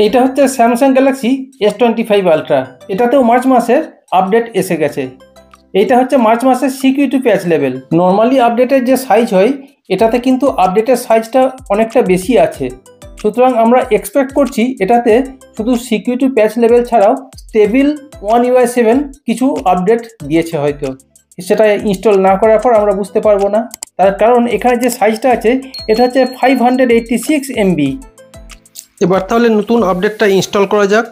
এইটা হচ্ছে Samsung Galaxy S25 ultra. এটাতেও মার্চ মাসের আপডেট এসে গেছে। এইটা হচ্ছে মার্চ মাসের সিকিউরিটি প্যাচ লেভেল। নর্মালি আপডেটের যে সাইজ হয় এটাতে কিন্তু আপডেটের সাইজটা অনেকটা বেশি আছে। সুতরাং আমরা এক্সপেক্ট করছি এটাতে শুধু সিকিউরিটি প্যাচ লেভেল ছাড়াও স্টেবিল One UI 7 কিছু আপডেট দিয়েছে হয়তো। সেটা ইনস্টল না করার পর আমরা বুঝতে পারবো না, তার কারণ এখানে যে সাইজটা আছে এটা হচ্ছে 586 MB। এবার তাহলে নতুন আপডেটটা ইনস্টল করা যাক।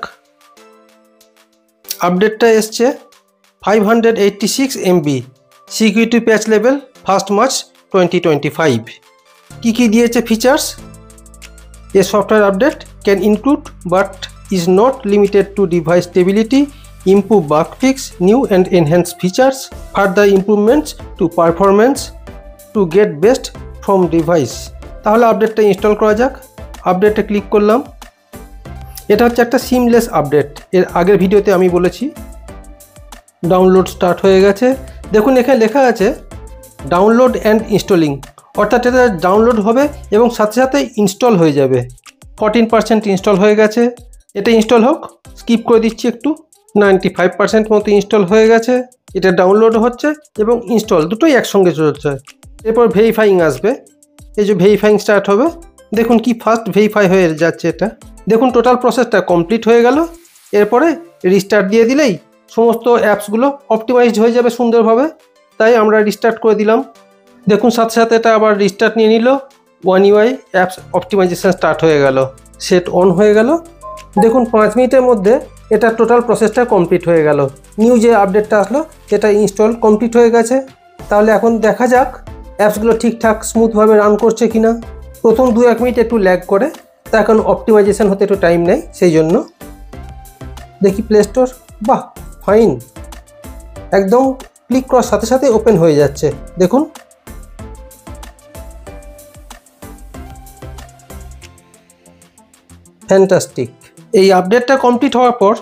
আপডেটটা এসছে 586 MB security patch level 1 March 2025। কি দিয়েছে features? A software update can include but is not limited to device stability, improve bug fix, new and enhance features, further improvements to performance to get best from device. তাহলে আপডেটটা install করা যাক। আপডেটে click করলাম। এটা হচ্ছে একটা seamless update. এর আগের ভিডিওতে আমি বলেছি। ডাউনলোড স্টার্ট হয়ে গেছে। দেখুন এখানে লেখা আছে ডাউনলোড অ্যান্ড ইনস্টলিং, অর্থাৎ এটা ডাউনলোড হবে এবং সাথে সাথে ইনস্টল হয়ে যাবে। 14% ইনস্টল হয়ে গেছে। এটা ইনস্টল হোক, স্কিপ করে দিচ্ছি একটু। 95% মতো ইনস্টল হয়ে গেছে। এটা ডাউনলোড হচ্ছে এবং ইনস্টল দুটোই একসঙ্গে চলছে। এরপর ভেরিফাইং আসবে। এই যে ভেরিফাইং স্টার্ট হবে, দেখুন কি ফাস্ট ভেরিফাই হয়ে যাচ্ছে। এটা দেখুন টোটাল প্রসেসটা কমপ্লিট হয়ে গেল। এরপরে রিস্টার্ট দিয়ে দিলেই সমস্ত অ্যাপসগুলো অপটিমাইজড হয়ে যাবে সুন্দরভাবে। তাই আমরা রিস্টার্ট করে দিলাম। দেখুন সাথে সাথে এটা আবার রিস্টার্ট নিয়ে নিল। One UI apps optimization start হয়ে গেল, সেট অন হয়ে গেল। দেখুন 5 মিনিটের মধ্যে এটা টোটাল প্রসেসটা কমপ্লিট হয়ে গেল। নিউ যে আপডেটটা আসলো সেটা ইনস্টল কমপ্লিট হয়ে গেছে। তাহলে এখন দেখা যাক অ্যাপসগুলো ঠিকঠাক স্মুথভাবে রান করছে কিনা। প্রথম 2-1 মিনিট একটু ল্যাগ করে, তার কারণ অপটিমাইজেশন হতে একটু টাইম নেয়, সেই জন্য। দেখি প্লে স্টোর, বাহ ফাইন, একদম ক্লিক করার সাথে সাথে ওপেন হয়ে যাচ্ছে। দেখুন ফ্যান্টাস্টিক। এই আপডেটটা কমপ্লিট হওয়ার পর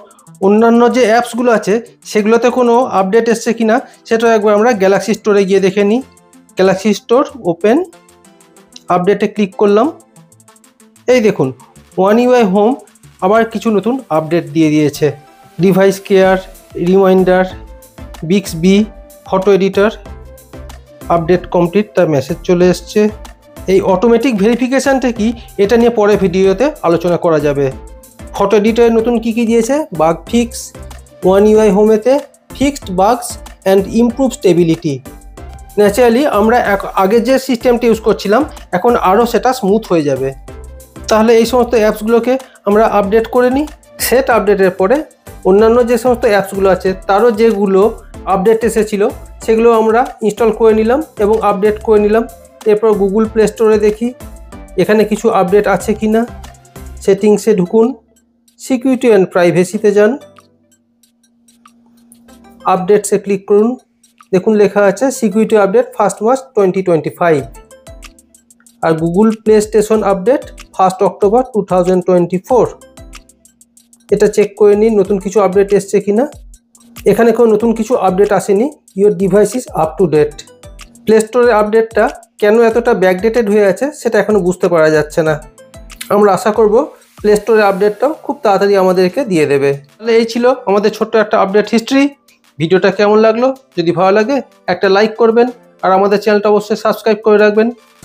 অন্যান্য যে অ্যাপসগুলো আছে সেগুলোতে কোনো আপডেট এসছে কিনা সেটা একবার আমরা গ্যালাক্সি স্টোরে গিয়ে দেখে নিই। গ্যালাক্সি স্টোর ওপেন, আপডেটে ক্লিক করলাম। এই দেখুন One UI হোম আবার কিছু নতুন আপডেট দিয়ে দিয়েছে। Device care, reminder, Bixby, photo editor update complete, তার মেসেজ চলে এসছে। এই অটোমেটিক ভেরিফিকেশানটা কি, এটা নিয়ে পরে ভিডিওতে আলোচনা করা যাবে। ফটো এডিটরে নতুন কি দিয়েছে? বাগ ফিক্স, One UI হোমেতে fixed bugs and improve stability. Naturally আমরা আগে যে সিস্টেমটা ইউজ করছিলাম এখন আরও সেটা স্মুথ হয়ে যাবে। তাহলে এই সমস্ত অ্যাপসগুলোকে আমরা আপডেট করে নিই। সেট আপডেটের পরে অন্যান্য যে সমস্ত অ্যাপসগুলো আছে তারও যেগুলো আপডেট এসেছিলো সেগুলো আমরা ইনস্টল করে নিলাম এবং আপডেট করে নিলাম। এরপর গুগল প্লে স্টোরে দেখি এখানে কিছু আপডেট আছে কি না। সেটিংসে ঢুকুন, সিকিউরিটি অ্যান্ড প্রাইভেসিতে যান, আপডেটসে ক্লিক করুন। দেখুন লেখা আছে সিকিউরিটি আপডেট 1 মার্চ 2025 আর Google Play station update 1 October 2024। এটা চেক করে নিন নতুন কিছু আপডেট এসছে কিনা। এখানে কোনো নতুন কিছু আপডেট আসেনি। Your device is up to date. Play স্টোরের আপডেটটা কেন এতটা ব্যাকডেটেড হয়ে আছে সেটা এখনও বুঝতে পারা যাচ্ছে না। আমরা আশা করব প্লে স্টোরের আপডেটটাও খুব তাড়াতাড়ি আমাদেরকে দিয়ে দেবে। তাহলে এই ছিল আমাদের ছোট্ট একটা আপডেট হিস্ট্রি। ভিডিওটা কেমন লাগলো? যদি ভালো লাগে একটা লাইক করবেন আর আমাদের চ্যানেলটা অবশ্যই সাবস্ক্রাইব করে রাখবেন।